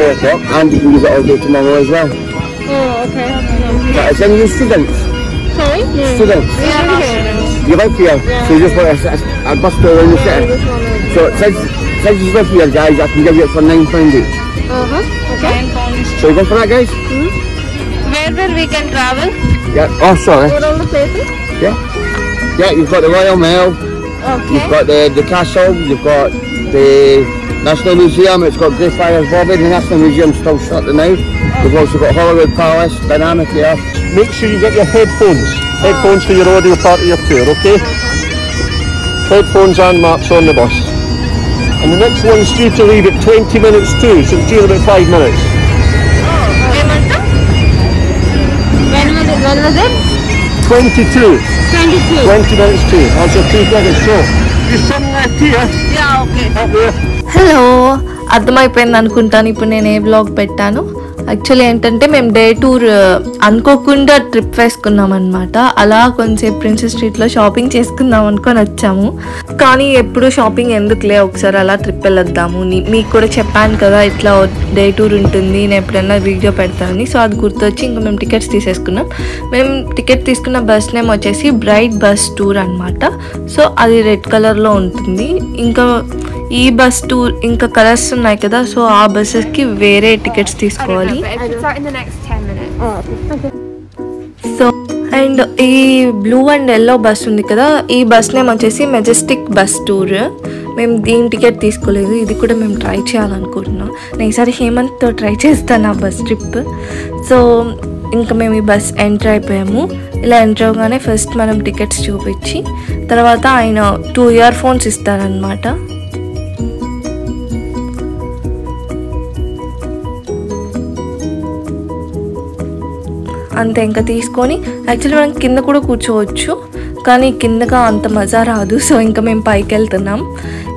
4 o'clock, and you can use it all day tomorrow as well. Oh, okay. But is any of you students? Sorry? Students? Yeah, students. You live here? Yeah. So you just want a bus tour in the city? So it says you live here, guys, I can give you it for £9 each. Okay. So you go for that, guys? Where we can travel? Yeah. Oh, sorry. What all the places? Yeah. Yeah, you've got the Royal Mail, Okay. you've got the castle, you've got the National Museum, it's got Greyfriars Bobby, the National Museum's still shut tonight. We've also got Hollywood Palace, Dynamic here. Make sure you get your headphones. Headphones for your audio part of your tour, okay? Headphones and maps on the bus. And the next one's due to leave at 20 minutes too, so it's due in about 5 minutes. When was it? 22. 22. 20 minutes too. That's your 2 tickets. So, there's some left here. Yeah, okay. Up there. Hello, అర్థమైపోయింది అనుకుంటాను ఇప్పుడు నేను ఏ blog పెట్టాను. Actually ఏంటంటే మేము day tour అనుకోకుండా trip వేసుకున్నాం అనమాట. అలా కొంచెంసేపు ప్రిన్సెస్ స్ట్రీట్లో షాపింగ్ చేసుకుందాం అనుకొని వచ్చాము. కానీ ఎప్పుడు షాపింగ్ ఎందుకులే, ఒకసారి అలా ట్రిప్ వెళ్ళొద్దాము. మీకు కూడా చెప్పాను కదా ఇట్లా డే టూర్ ఉంటుంది, నేను ఎప్పుడైనా వీడియో పెడతానని. సో అది గుర్తొచ్చి ఇంకా మేము టికెట్స్ తీసేసుకున్నాం. మేము టికెట్ తీసుకున్న బస్ నేమ్ వచ్చేసి బ్రైట్ బస్ టూర్ అనమాట. సో అది రెడ్ కలర్లో ఉంటుంది. ఇంకా ఈ బస్ టూర్ ఇంకా కలర్స్ ఉన్నాయి కదా, సో ఆ బస్సెస్కి వేరే టికెట్స్ తీసుకోవాలి. సో అండ్ ఈ బ్లూ అండ్ ఎల్లో బస్ ఉంది కదా, ఈ బస్ నేమ్ వచ్చేసి మెజెస్టిక్ బస్ టూర్. మేము దీని టికెట్ తీసుకోలేదు, ఇది కూడా మేము ట్రై చేయాలనుకుంటున్నాం. నేను ఈసారి హేమంత్తో ట్రై చేస్తాను ఆ బస్ ట్రిప్. సో ఇంకా మేము ఈ బస్ ఎంటర్ అయిపోయాము. ఇలా ఎంటర్ అవగానే ఫస్ట్ మనం టికెట్స్ చూపించి తర్వాత ఆయన 2 ఇయర్ ఫోన్స్ ఇస్తారనమాట. అంతే, ఇంకా తీసుకొని యాక్చువల్లీ మనం కింద కూడా కూర్చోవచ్చు, కానీ కిందగా అంత మజా రాదు. సో ఇంకా మేము పైకి వెళ్తున్నాం.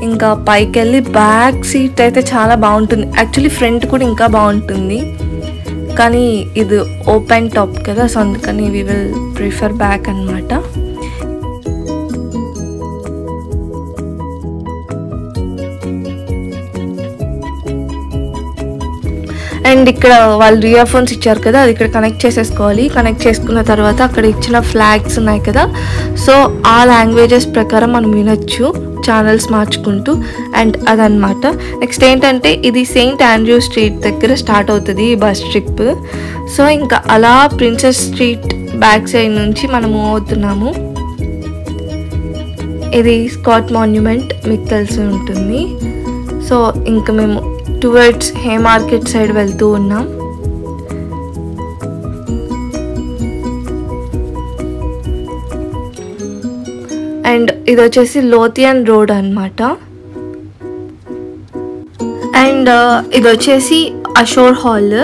ఇంకా పైకి వెళ్ళి బ్యాక్ సీట్ అయితే చాలా బాగుంటుంది. యాక్చువల్లీ ఫ్రంట్ కూడా ఇంకా బాగుంటుంది, కానీ ఇది ఓపెన్ టాప్ కదా, సో అందుకని వి విల్ ప్రిఫర్ బ్యాక్ అనమాట. అండ్ ఇక్కడ వాళ్ళు ఇయర్ ఫోన్స్ ఇచ్చారు కదా, అది ఇక్కడ కనెక్ట్ చేసేసుకోవాలి. కనెక్ట్ చేసుకున్న తర్వాత అక్కడ ఇచ్చిన ఫ్లాగ్స్ ఉన్నాయి కదా, సో ఆ లాంగ్వేజెస్ ప్రకారం మనం వినొచ్చు ఛానల్స్ మార్చుకుంటూ. అండ్ అదనమాట. నెక్స్ట్ ఏంటంటే ఇది సెయింట్ ఆండ్రూ స్ట్రీట్ దగ్గర స్టార్ట్ అవుతుంది ఈ బస్ ట్రిప్. సో ఇంకా అలా ప్రిన్సెస్ స్ట్రీట్ బ్యాక్ సైడ్ నుంచి మనం మూవ్ అవుతున్నాము. ఇది స్కాట్ మాన్యుమెంట్ మీకు తెలిసి ఉంటుంది. సో ఇంకా మేము టువర్డ్స్ హే మార్కెట్ సైడ్ వెళ్తూ ఉన్నాం. అండ్ ఇది వచ్చేసి లోథియన్ రోడ్ అనమాట. అండ్ ఇది వచ్చేసి అషోర్ హాల్,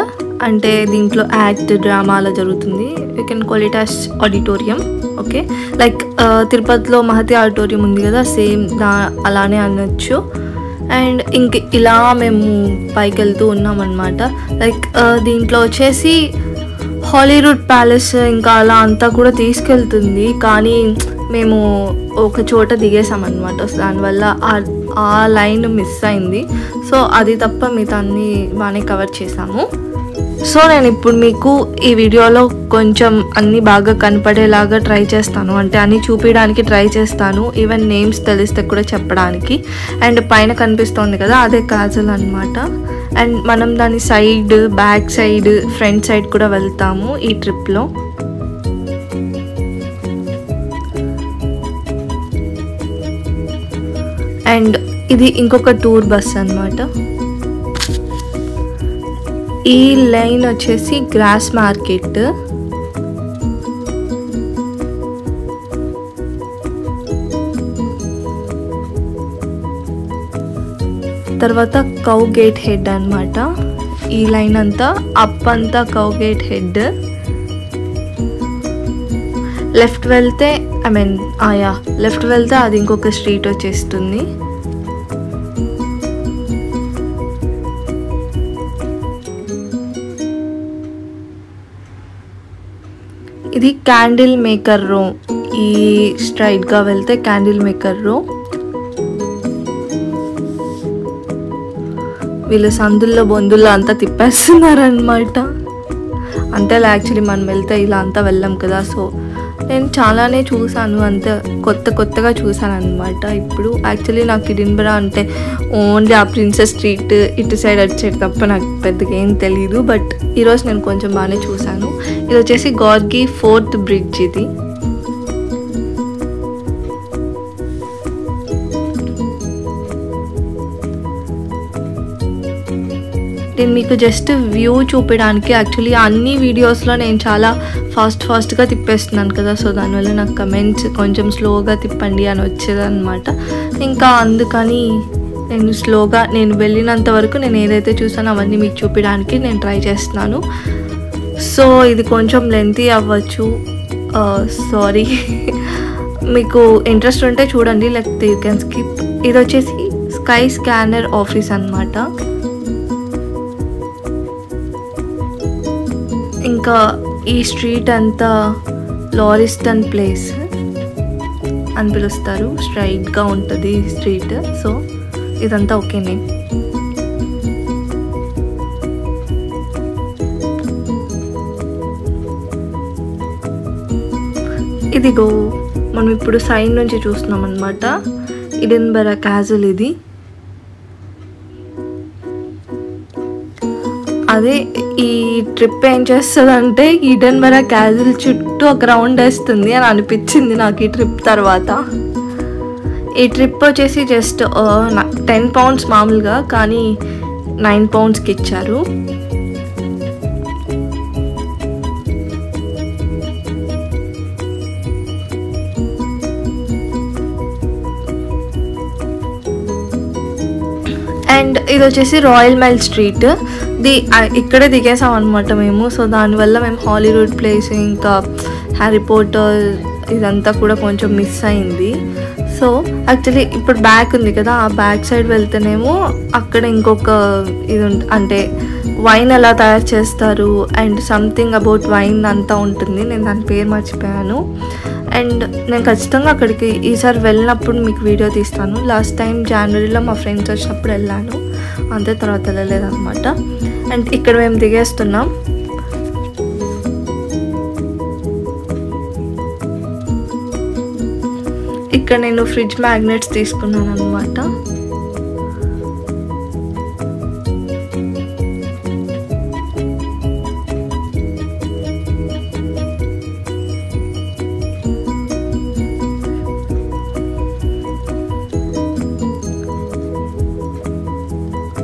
అంటే దీంట్లో యాక్ట్ డ్రామా అలా జరుగుతుంది. You can call it as auditorium. Okay, like తిరుపతిలో మహతి ఆడిటోరియం ఉంది కదా, సేమ్ అలానే అనొచ్చు. అండ్ ఇంక ఇలా మేము పైకి వెళ్తూ ఉన్నాం అనమాట. లైక్ దీంట్లో వచ్చేసి హాలీవుడ్ ప్యాలెస్ ఇంకా అలా అంతా కూడా తీసుకెళ్తుంది, కానీ మేము ఒక చోట దిగేసామన్నమాట. దానివల్ల ఆ లైన్ మిస్ అయింది. సో అది తప్ప మిగతా అన్నీ బాగానే కవర్ చేసాము. సో నేను ఇప్పుడు మీకు ఈ వీడియోలో కొంచెం అన్నీ బాగా కనపడేలాగా ట్రై చేస్తాను, అంటే అన్నీ చూపించడానికి ట్రై చేస్తాను, ఈవెన్ నేమ్స్ తెలిస్తే కూడా చెప్పడానికి. అండ్ పైన కనిపిస్తుంది కదా, అదే కాజల్ అనమాట. అండ్ మనం దాని side, back side, front side కూడా వెళ్తాము ఈ ట్రిప్లో. అండ్ ఇది ఇంకొక టూర్ బస్ అన్నమాట. ఈ లైన్ వచ్చేసి గ్రాస్ మార్కెట్. తర్వాత కౌ గేట్ హెడ్ అన్నమాట. ఈ లైన్ అంతా అప్ అంతా కౌ గేట్ హెడ్. లెఫ్ట్ వెళ్తే లెఫ్ట్ వెళ్తే అది ఇంకొక స్ట్రీట్ వచ్చేస్తుంది. ఇది క్యాండిల్ మేకర్ రో. ఈ స్ట్రైట్గా వెళ్తే క్యాండిల్ మేకర్ రో. వీళ్ళు సందుల్లో బొందుల్లో అంతా తిప్పేస్తున్నారనమాట. అంటే యాక్చువల్లీ మనం వెళ్తే ఇలా అంతా వెళ్ళాం కదా. సో నేను చాలానే చూసాను, అంతే కొత్తగా చూసాను అనమాట. ఇప్పుడు యాక్చువల్లీ నాకు ఎడిన్బరా అంటే ఓన్లీ ఆ ప్రిన్సెస్ స్ట్రీట్ ఇటు సైడ్ అటు సైడ్ తప్ప నాకు పెద్దగా ఏం తెలీదు. బట్ ఈరోజు నేను కొంచెం బాగానే చూసాను. ఇది వచ్చేసి గార్గి 4th బ్రిడ్జ్. ఇది నేను మీకు జస్ట్ వ్యూ చూపించడానికి, యాక్చువల్లీ అన్ని వీడియోస్లో నేను చాలా ఫాస్ట్గా తిప్పేస్తున్నాను కదా. సో దానివల్ల నాకు కమెంట్స్ కొంచెం స్లోగా తిప్పండి అని వచ్చేదన్నమాట. ఇంకా అందుకని నేను వెళ్ళినంత వరకు నేను ఏదైతే చూసానో అవన్నీ మీకు చూపించడానికి నేను ట్రై చేస్తున్నాను. సో ఇది కొంచెం లెంతీ అవ్వచ్చు, సారీ. మీకు ఇంట్రెస్ట్ ఉంటే చూడండి, లేకపోతే యూ కెన్ స్కిప్. ఇది వచ్చేసి స్కై స్కానర్ ఆఫీస్ అన్నమాట. ఇంకా ఈ స్ట్రీట్ అంతా లారిస్టన్ ప్లేస్ అని పిలుస్తారు. స్ట్రైట్గా ఉంటుంది స్ట్రీట్. సో ఇదంతా ఓకేనే. ఇదిగో మనం ఇప్పుడు సైడ్ నుంచి చూస్తున్నాం అన్నమాట. ఎడిన్బరా క్యాజిల్ ఇది. అదే ఈ ట్రిప్ ఏం చేస్తుందంటే ఎడిన్బరా క్యాజిల్ చుట్టూ ఒక రౌండ్ వేస్తుంది అని అనిపించింది నాకు ఈ ట్రిప్ తర్వాత. ఈ ట్రిప్ వచ్చేసి జస్ట్ 10 pounds మామూలుగా, కానీ 9 poundsకి ఇచ్చారు. అండ్ ఇది వచ్చేసి రాయల్ మైల్ స్ట్రీట్. ఇక్కడే దిగేసాం అనమాట మేము. సో దానివల్ల మేము హాలీవుడ్ ప్లేస్ ఇంకా హ్యారీ పాటర్ ఇదంతా కూడా కొంచెం మిస్ అయింది. సో యాక్చువల్లీ ఇప్పుడు బ్యాక్ ఉంది కదా, ఆ బ్యాక్ సైడ్ వెళ్తేనేమో అక్కడ ఇంకొక ఇది అంటే వైన్ ఎలా తయారు చేస్తారు అండ్ సంథింగ్ అబౌట్ వైన్ అంతా ఉంటుంది. నేను దాని పేరు మర్చిపోయాను. అండ్ నేను ఖచ్చితంగా అక్కడికి ఈసారి వెళ్ళినప్పుడు మీకు వీడియో తీస్తాను. లాస్ట్ టైం జనవరిలో మా ఫ్రెండ్స్ వచ్చినప్పుడు వెళ్ళాను, అంతే, తర్వాత వెళ్ళలేదన్నమాట. అండ్ ఇక్కడ మేము దిగేస్తున్నాం. ఇక్కడ నేను ఫ్రిడ్జ్ మ్యాగ్నెట్స్ తీసుకున్నాను అన్నమాట.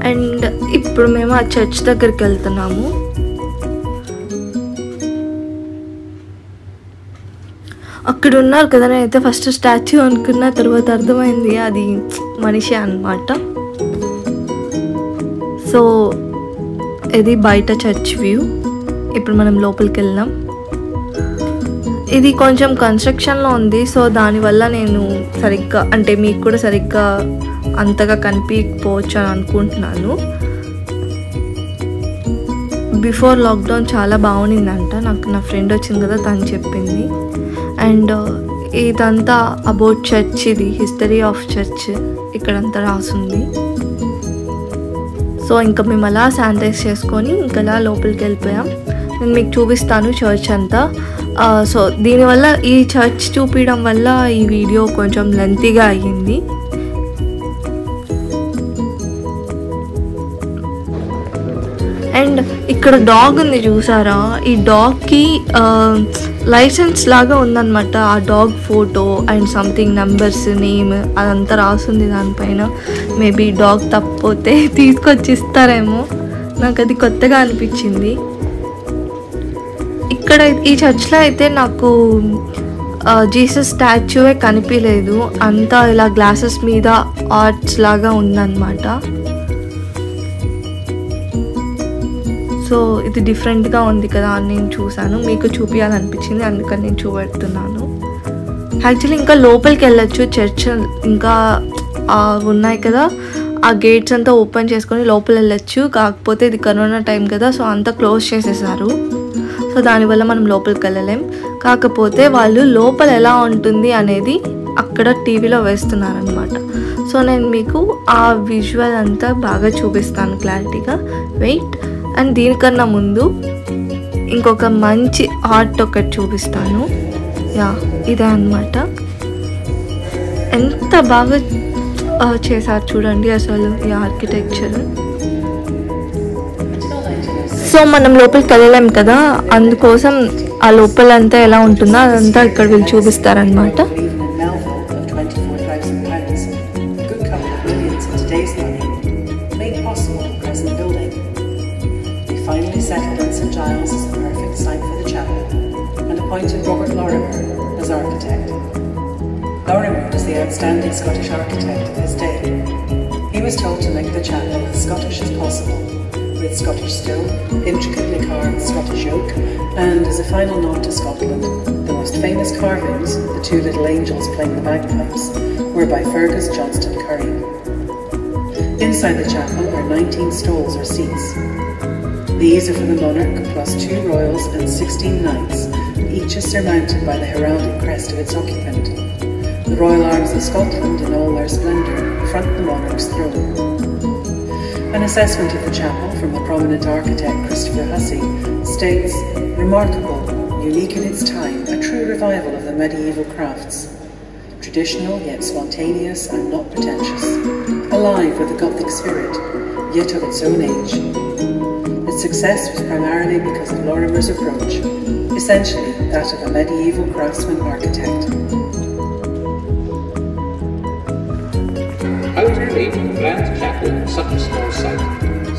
అండ్ ఇప్పుడు మేము ఆ చర్చ్ దగ్గరికి వెళ్తున్నాము. అక్కడ ఉన్నారు కదా, నేనైతే ఫస్ట్ స్టాచ్యూ అనుకున్న, తర్వాత అర్థమైంది అది మనిషి అన్నమాట. సో ఇది బయట చర్చ్ వ్యూ. ఇప్పుడు మనం లోపలికి వెళ్ళాం. ఇది కొంచెం కన్స్ట్రక్షన్లో ఉంది. సో దానివల్ల నేను సరిగ్గా అంటే మీకు కూడా సరిగ్గా అంతగా కనిపించకపోవచ్చు అని అనుకుంటున్నాను. బిఫోర్ లాక్డౌన్ చాలా బాగుండిందంట, నాకు నా ఫ్రెండ్ వచ్చింది కదా తను చెప్పింది. అండ్ ఇదంతా అబౌట్ చర్చ్, ఇది హిస్టరీ ఆఫ్ చర్చ్ ఇక్కడంతా రాసుంది. సో ఇంకా మేము అలా శానిటైజ్ చేసుకొని ఇంకా అలా లోపలికి వెళ్ళిపోయాం. నేను మీకు చూపిస్తాను చర్చ్ అంతా. సో దీనివల్ల ఈ చర్చ్ చూపించడం వల్ల ఈ వీడియో కొంచెం లెంతీగా అయ్యింది. అండ్ ఇక్కడ డాగ్ ఉంది చూసారా, ఈ డాగ్కి లైసెన్స్ లాగా ఉందన్నమాట. ఆ dog photo and something numbers, name అదంతా రాసుంది దానిపైన. మేబీ డాగ్ తప్పిపోతే తీసుకొచ్చి ఇస్తారేమో, నాకు అది కొత్తగా అనిపించింది. ఇక్కడ ఈ చర్చ్లో అయితే నాకు జీసస్ స్టాచ్యూవే కనిపించలేదు, అంతా ఇలా గ్లాసెస్ మీద ఆర్ట్స్ లాగా ఉందన్నమాట. సో ఇది డిఫరెంట్గా ఉంది కదా అని నేను చూశాను, మీకు చూపించాలనిపించింది, అందుకని నేను చూపెడుతున్నాను. యాక్చువల్లీ ఇంకా లోపలికి వెళ్ళొచ్చు, చర్చ్ ఇంకా ఉన్నాయి కదా, ఆ గేట్స్ అంతా ఓపెన్ చేసుకొని లోపల వెళ్ళొచ్చు. కాకపోతే ఇది కరోనా టైం కదా, సో అంతా క్లోజ్ చేసేసారు. సో దానివల్ల మనం లోపలికి వెళ్ళలేం. కాకపోతే వాళ్ళు లోపల ఎలా ఉంటుంది అనేది అక్కడ టీవీలో వేస్తున్నారనమాట. సో నేను మీకు ఆ విజువల్ అంతా బాగా చూపిస్తాను క్లారిటీగా. వెయిట్. అండ్ దీనికన్నా ముందు ఇంకొక మంచి ఆర్ట్ ఒకటి చూపిస్తాను. యా, ఇదే అన్నమాట. ఎంత బాగా చేశారు చూడండి అసలు ఈ ఆర్కిటెక్చర్. సో మనం లోపలికి వెళ్ళలేం కదా, అందుకోసం ఆ లోపలంతా ఎలా ఉంటుందో అదంతా ఇక్కడ వీళ్ళు చూపిస్తారనమాట. Lorimer was the outstanding Scottish architect of his day. He was told to make the chapel as Scottish as possible, with Scottish stone, intricately carved Scottish oak, and as a final nod to Scotland, the most famous carvings, the two little angels playing the bagpipes, were by Fergus Johnston Curry. Inside the chapel are 19 stalls or seats. These are for the monarch plus 2 royals and 16 knights, each is surmounted by the heraldic crest of its occupant. The Royal Arms of Scotland in all their splendour front the monarch's throne. An assessment of the chapel from the prominent architect Christopher Hussey states, remarkable, unique in its time, a true revival of the medieval crafts. Traditional yet spontaneous and not pretentious, alive with the Gothic spirit, yet of its own age. Its success was primarily because of Lorimer's approach, essentially that of a medieval craftsman architect. How to create a grand chapel in such a small site.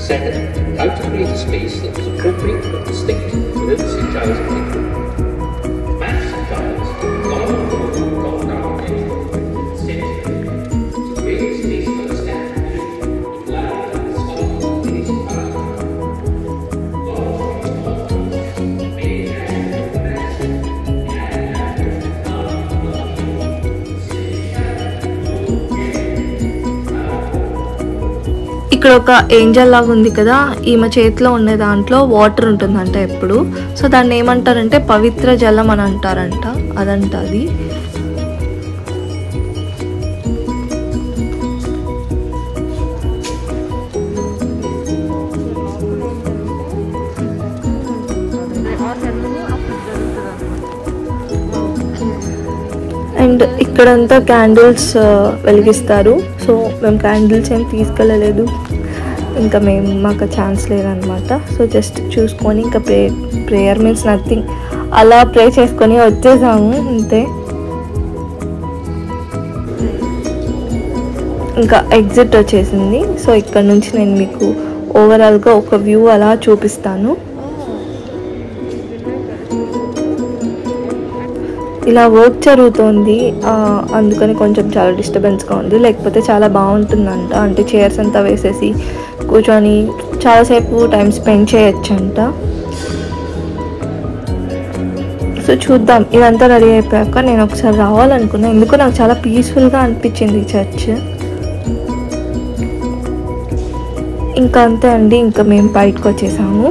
Second, how to create a space that was appropriate but distinct within St Giles Cathedral. Match St Giles, long before God now century. To create a space that was standing loud and Scotland in its power. ఇక్కడ ఒక Angel లాగా ఉంది కదా, ఈమె చేతిలో ఉండే దాంట్లో water ఉంటుందంట ఎప్పుడు. సో దాన్ని ఏమంటారంటే పవిత్ర జలం అని అంటారంట, అదంట అది. అండ్ ఇక్కడంతా క్యాండిల్స్ వెలిగిస్తారు. సో మేము క్యాండిల్స్ ఏం తీసుకెళ్ళలేదు, ఇంకా మాకు ఛాన్స్ లేదనమాట. సో జస్ట్ చూసుకొని ఇంకా ప్రేయర్ మీన్స్ నథింగ్, అలా ప్రే చేసుకొని వచ్చేసాము అంతే. ఇంకా ఎగ్జిట్ వచ్చేసింది. సో ఇక్కడ నుంచి నేను మీకు ఓవరాల్గా ఒక వ్యూ అలా చూపిస్తాను. ఇలా వర్క్ జరుగుతుంది, అందుకని కొంచెం చాలా డిస్టర్బెన్స్గా ఉంది. లేకపోతే చాలా బాగుంటుందంట, అంటే చైర్స్ అంతా వేసేసి కూర్చొని చాలాసేపు టైం స్పెండ్ చేయొచ్చంట. సో చూద్దాం, ఇదంతా రెడీ అయిపోయాక నేను ఒకసారి రావాలనుకున్నాను. ఎందుకో నాకు చాలా పీస్ఫుల్గా అనిపించింది చర్చ్. ఇంకా అంతే అండి, ఇంకా మేము బయటకు వచ్చేసాము.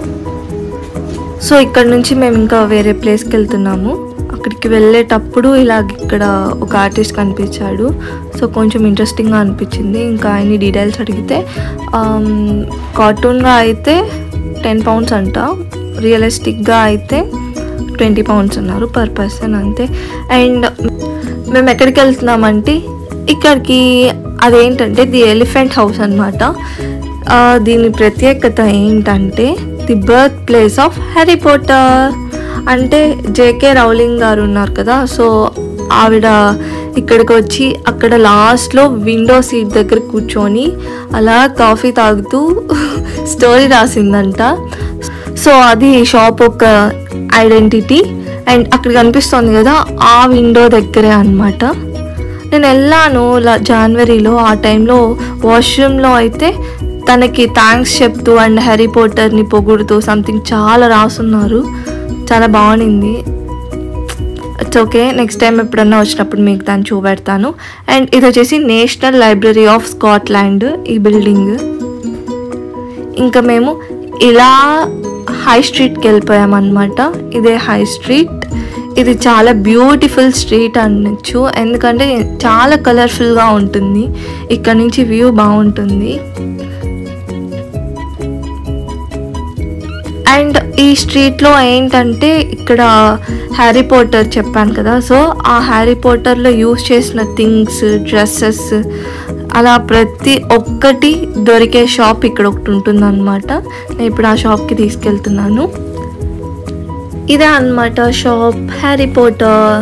సో ఇక్కడ నుంచి మేము ఇంకా వేరే ప్లేస్కి వెళ్తున్నాము. అక్కడికి వెళ్ళేటప్పుడు ఇక్కడ ఒక ఆర్టిస్ట్ కనిపించాడు. సో కొంచెం ఇంట్రెస్టింగ్గా అనిపించింది. ఇంకా ఆయన్ని డీటెయిల్స్ అడిగితే కార్టూన్గా అయితే 10 pounds అంట, రియలిస్టిక్గా అయితే 20 pounds అన్నారు పర్ పర్సన్ అంతే. అండ్ మేము ఎక్కడికి వెళ్తున్నామంటే ఇక్కడికి, అదేంటంటే ది ఎలిఫెంట్ హౌస్ అనమాట. దీని ప్రత్యేకత ఏంటంటే the birth place of Harry Potter. అంటే జేకే రౌలింగ్ గారు ఉన్నారు కదా, సో ఆవిడ ఇక్కడికి వచ్చి అక్కడ లాస్ట్లో విండో సీట్ దగ్గర కూర్చొని అలా కాఫీ తాగుతూ స్టోరీ రాసిందంట. సో అది షాప్ ఒక ఐడెంటిటీ. అండ్ అక్కడ కనిపిస్తుంది కదా, ఆ విండో దగ్గరే అనమాట. నేను వెళ్ళాను జనవరిలో, ఆ టైంలో వాష్రూమ్లో అయితే తనకి థ్యాంక్స్ చెప్తూ అండ్ హ్యారీ పాటర్ని పొగుడుతూ సంథింగ్ చాలా రాసున్నారు. చాలా బాగుంది. ఇట్స్ ఓకే, నెక్స్ట్ టైం ఎప్పుడన్నా వచ్చినప్పుడు మీకు దాన్ని చూపెడతాను. అండ్ ఇది వచ్చేసి నేషనల్ లైబ్రరీ ఆఫ్ స్కాట్లాండ్ ఈ బిల్డింగ్. ఇంకా మేము ఇలా హై స్ట్రీట్కి వెళ్ళిపోయామన్నమాట. ఇదే హై స్ట్రీట్. ఇది చాలా బ్యూటిఫుల్ స్ట్రీట్ అనొచ్చు, ఎందుకంటే చాలా కలర్ఫుల్గా ఉంటుంది. ఇక్కడ నుంచి వ్యూ బాగుంటుంది. అండ్ ఈ స్ట్రీట్లో ఏంటంటే ఇక్కడ హ్యారీ పాటర్ చెప్పాను కదా, సో ఆ హ్యారీ పాటర్లో యూజ్ చేసిన థింగ్స్, డ్రెస్సెస్ అలా ప్రతి ఒక్కటి దొరికే షాప్ ఇక్కడ ఒకటి ఉంటుందన్నమాట. నేను ఇప్పుడు ఆ షాప్కి తీసుకెళ్తున్నాను. ఇదే అన్నమాట షాప్, హ్యారీ పాటర్.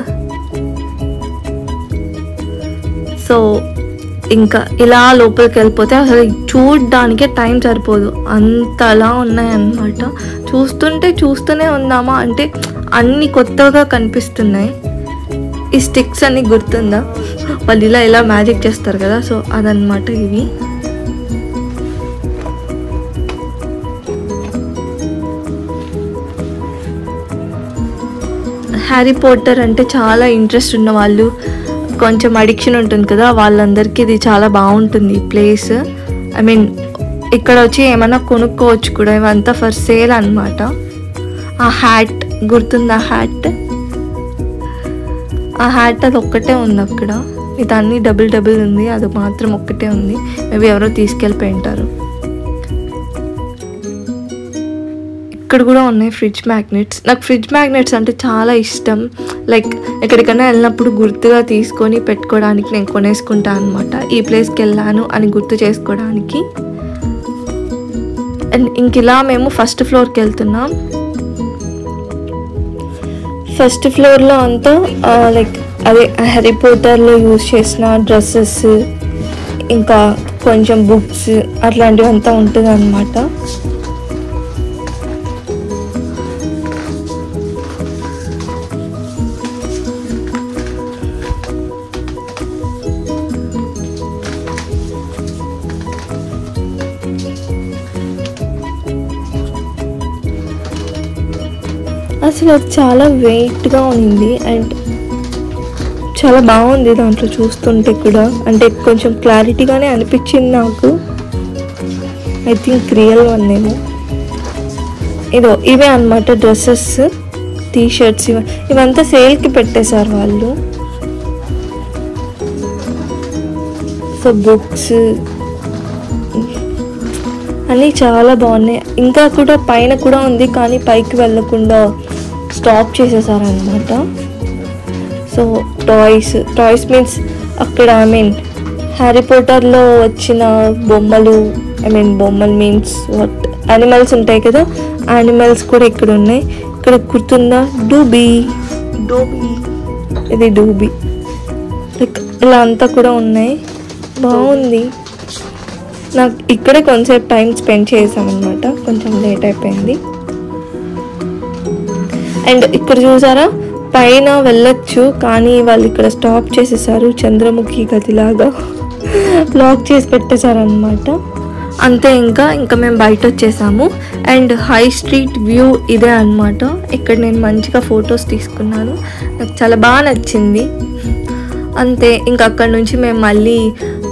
సో ఇంకా ఇలా లోపలికి వెళ్ళిపోతే అసలు చూడడానికే టైం సరిపోదు, అంతలా ఉన్నాయన్నమాట. చూస్తూనే ఉందామా అంటే అన్నీ కొత్తగా కనిపిస్తున్నాయి. ఈ స్టిక్స్ అన్ని గుర్తుందా, వాళ్ళు ఇలా మ్యాజిక్ చేస్తారు కదా, సో అదనమాట ఇవి. హ్యారీ పాటర్ అంటే చాలా ఇంట్రెస్ట్ ఉన్న వాళ్ళు, కొంచెం అడిక్షన్ ఉంటుంది కదా, వాళ్ళందరికీ ఇది చాలా బాగుంటుంది ఈ ప్లేస్. ఐ మీన్ ఇక్కడ వచ్చి ఏమైనా కొనుక్కోవచ్చు కూడా, ఇవంతా ఫర్ సేల్ అన్నమాట. ఆ హ్యాట్ గుర్తుందా, ఆ హ్యాట్ అది ఒక్కటే ఉంది అక్కడ, ఇదన్నీ డబుల్ ఉంది, అది మాత్రం ఒక్కటే ఉంది. మేబీ ఎవరో తీసుకెళ్ళిపోయి ఉంటారు. ఇక్కడ కూడా ఉన్నాయి ఫ్రిడ్జ్ మ్యాగ్నెట్స్. నాకు ఫ్రిడ్జ్ మ్యాగ్నెట్స్ అంటే చాలా ఇష్టం. లైక్ ఎక్కడికైనా వెళ్ళినప్పుడు గుర్తుగా తీసుకొని పెట్టుకోవడానికి నేను కొనేసుకుంటాను అనమాట, ఈ ప్లేస్కి వెళ్ళాను అని గుర్తు చేసుకోవడానికి. అండ్ ఇంక ఇలా మేము ఫస్ట్ ఫ్లోర్కి వెళ్తున్నాం. ఫస్ట్ ఫ్లోర్లో అంతా లైక్ అదే హ్యారీ పాటర్లో యూజ్ చేసిన డ్రెస్సెస్, ఇంకా కొంచెం బుక్స్ అట్లాంటివి అంతా ఉంటుంది అన్నమాట. అసలు అది చాలా వెయిట్గా ఉంది అండ్ చాలా బాగుంది దాంట్లో చూస్తుంటే కూడా, అంటే కొంచెం క్లారిటీగానే అనిపించింది నాకు. ఐ థింక్ రియల్ వన్ ఏమో. ఇవే అన్నమాట డ్రెస్సెస్, టీషర్ట్స్, ఇవంతా సేల్కి పెట్టేశారు వాళ్ళు. సో బుక్స్ అన్నీ చాలా బాగున్నాయి. ఇంకా కూడా పైన కూడా ఉంది, కానీ పైకి వెళ్ళకుండా స్టాప్ చేసేసారనమాట. సో టాయ్స్ మీన్స్ అక్కడ హ్యారీ పాటర్లో వచ్చిన బొమ్మలు, బొమ్మలు మీన్స్ వాట్, యానిమల్స్ ఉంటాయి కదా, యానిమల్స్ కూడా ఇక్కడ ఉన్నాయి. ఇక్కడ గుర్తుందా, డూబీ, ఇది డూబీ, లైక్ ఇలా అంతా కూడా ఉన్నాయి. బాగుంది. నాకు ఇక్కడే కొంచెంసేపు టైం స్పెండ్ చేసామన్నమాట, కొంచెం లేట్ అయిపోయింది. అండ్ ఇక్కడ చూసారా, పైన వెళ్ళొచ్చు కానీ వాళ్ళు ఇక్కడ స్టాప్ చేసేసారు, చంద్రముఖి గదిలాగా బ్లాక్ చేసి పెట్టేశారనమాట. అంతే, ఇంకా మేము బయట వచ్చేసాము. అండ్ హై స్ట్రీట్ వ్యూ ఇదే అన్నమాట. ఇక్కడ నేను మంచిగా ఫొటోస్ తీసుకున్నాను, నాకు చాలా బాగా నచ్చింది. అంతే, ఇంకా అక్కడ నుంచి మేము మళ్ళీ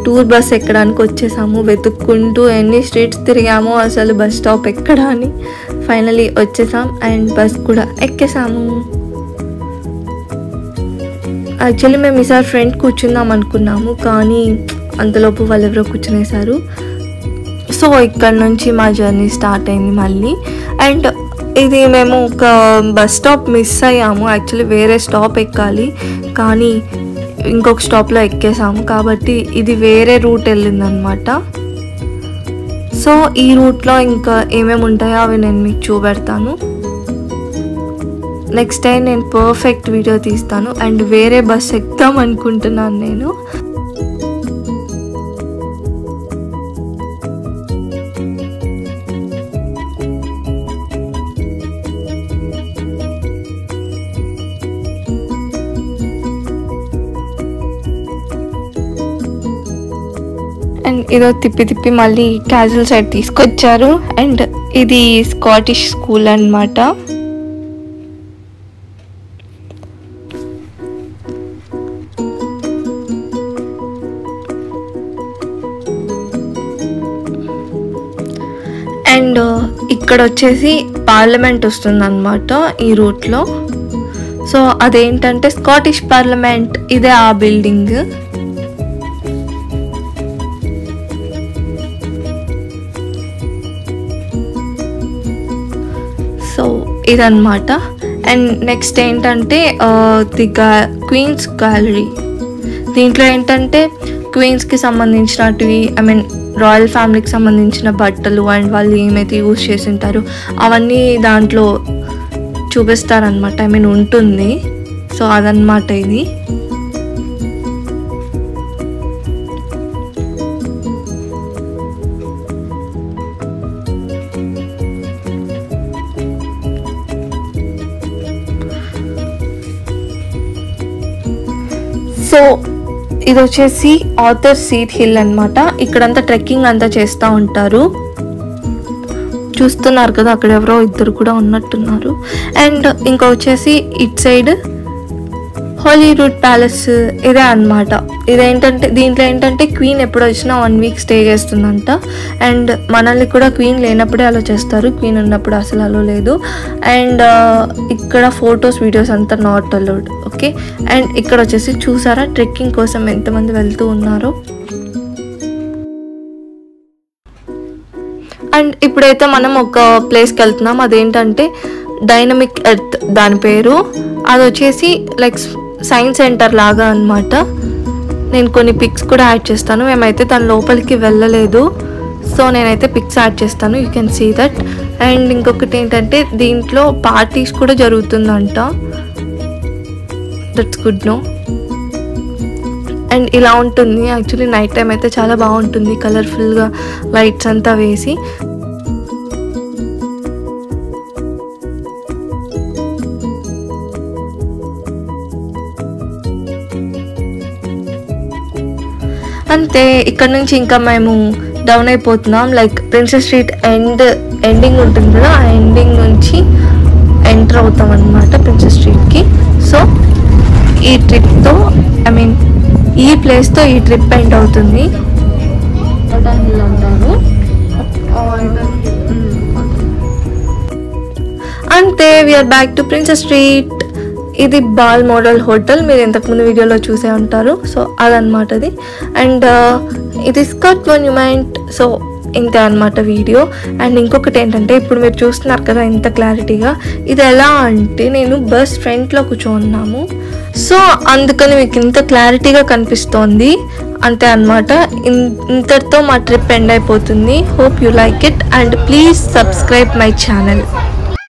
టూర్ బస్ ఎక్కడానికి వచ్చేసాము. వెతుక్కుంటూ ఎన్ని స్ట్రీట్స్ తిరిగామో అసలు బస్ స్టాప్ ఎక్కడ అని. ఫైనలీ వచ్చేసాం అండ్ బస్ కూడా ఎక్కేసాము. యాక్చువల్లీ మేము ఈసారి ఫ్రంట్ కూర్చుందాం అనుకున్నాము, కానీ అంతలోపు వాళ్ళు ఎవరో కూర్చునేసారు. సో ఇక్కడ నుంచి మా జర్నీ స్టార్ట్ అయింది మళ్ళీ. అండ్ ఇది మేము ఒక బస్ స్టాప్ మిస్ అయ్యాము, యాక్చువల్లీ వేరే స్టాప్ ఎక్కాలి, కానీ ఇంకొక స్టాప్లో ఎక్కేసాము, కాబట్టి ఇది వేరే రూట్ వెళ్ళిందనమాట. సో ఈ రూట్లో ఇంకా ఏమేమి ఉంటాయో అవి నేను మీకు చూపెడతాను. నెక్స్ట్ టైం నేను పర్ఫెక్ట్ వీడియో తీస్తాను. అండ్ వేరే బస్ ఎక్కుదాం అనుకుంటున్నాను నేను. అండ్ ఇదో తిప్పి మళ్ళీ క్యాజువల్ సైడ్ తీసుకొచ్చారు. అండ్ ఇది స్కాటిష్ స్కూల్ అన్నమాట. అండ్ ఇక్కడ వచ్చేసి పార్లమెంట్ వస్తుంది అన్నమాట ఈ రూట్లో. సో అదేంటంటే స్కాటిష్ పార్లమెంట్, ఇదే ఆ బిల్డింగ్. సో ఇదన్నమాట. అండ్ నెక్స్ట్ ఏంటంటే ది క్వీన్స్ గ్యాలరీ. దీంట్లో ఏంటంటే క్వీన్స్కి సంబంధించినటివి, ఐ మీన్ రాయల్ ఫ్యామిలీకి సంబంధించిన బట్టలు అండ్ వాళ్ళు ఏమైతే యూజ్ చేసి ఉంటారో అవన్నీ దాంట్లో చూపిస్తారనమాట, ఐ మీన్ ఉంటుంది. సో అదనమాట ఇది. సో ఇది వచ్చేసి ఆథర్ సీట్ హిల్ అనమాట. ఇక్కడంతా ట్రెక్కింగ్ అంతా చేస్తూ ఉంటారు. చూస్తున్నారు కదా, అక్కడ ఎవరో ఇద్దరు కూడా ఉన్నట్టున్నారు. అండ్ ఇంకా వచ్చేసి ఇట్ సైడ్ హాలీవుడ్ ప్యాలెస్, ఇదే అనమాట. ఇదేంటంటే దీంట్లో ఏంటంటే క్వీన్ ఎప్పుడు వచ్చినా 1 వీక్ స్టే చేస్తుందంట. అండ్ మనల్ని కూడా క్వీన్ లేనప్పుడే అలా చేస్తారు, క్వీన్ ఉన్నప్పుడు అసలు అలో లేదు. అండ్ ఇక్కడ ఫొటోస్ వీడియోస్ అంతా నాట్ అలౌడ్. ఓకే. అండ్ ఇక్కడ వచ్చేసి చూసారా ట్రెక్కింగ్ కోసం ఎంతమంది వెళ్తూ ఉన్నారో. అండ్ ఇప్పుడైతే మనం ఒక ప్లేస్కి వెళ్తున్నాం, అదేంటంటే డైనమిక్ ఎర్త్ దాని పేరు. అది వచ్చేసి లైక్ సైన్స్ సెంటర్ లాగా అనమాట. నేను కొన్ని పిక్స్ కూడా యాడ్ చేస్తాను. మేమైతే దాని లోపలికి వెళ్ళలేదు, సో నేనైతే పిక్స్ యాడ్ చేస్తాను, you can see that. And ఇంకొకటి ఏంటంటే దీంట్లో పార్టీస్ కూడా జరుగుతుందంట, దట్స్ గుడ్ నో. అండ్ ఇలా ఉంటుంది యాక్చువల్లీ. నైట్ టైం అయితే చాలా బాగుంటుంది, కలర్ఫుల్గా లైట్స్ అంతా వేసి. అంతే, ఇక్కడ నుంచి ఇంకా మేము డౌన్ అయిపోతున్నాం. లైక్ ప్రిన్సెస్ స్ట్రీట్ ఎండింగ్ ఉంటుంది కదా, ఆ ఎండింగ్ నుంచి ఎంటర్ అవుతాం అనమాట ప్రిన్సెస్ స్ట్రీట్కి. సో ఈ ట్రిప్తో, ఐ మీన్ ఈ ప్లేస్తో ఈ ట్రిప్ ఎండ్ అవుతుంది. అంతే, we're back to princess street. ఇది బాల్ మోడల్ హోటల్, మీరు ఇంతకుముందు వీడియోలో చూసే ఉంటారు. సో అదనమాట అది. అండ్ ఇది స్కట్ మాన్యుమెంట్. సో ఇంతే అనమాట వీడియో. అండ్ ఇంకొకటి ఏంటంటే ఇప్పుడు మీరు చూస్తున్నారు కదా ఇంత క్లారిటీగా, ఇది ఎలా అంటే నేను బస్ ఫ్రంట్లో కూర్చోన్నాము, సో అందుకని మీకు ఇంత క్లారిటీగా కనిపిస్తోంది. అంతే అనమాట. ఇంతటితో మా ట్రిప్ ఎండ్ అయిపోతుంది. Hope you like it and please subscribe my channel.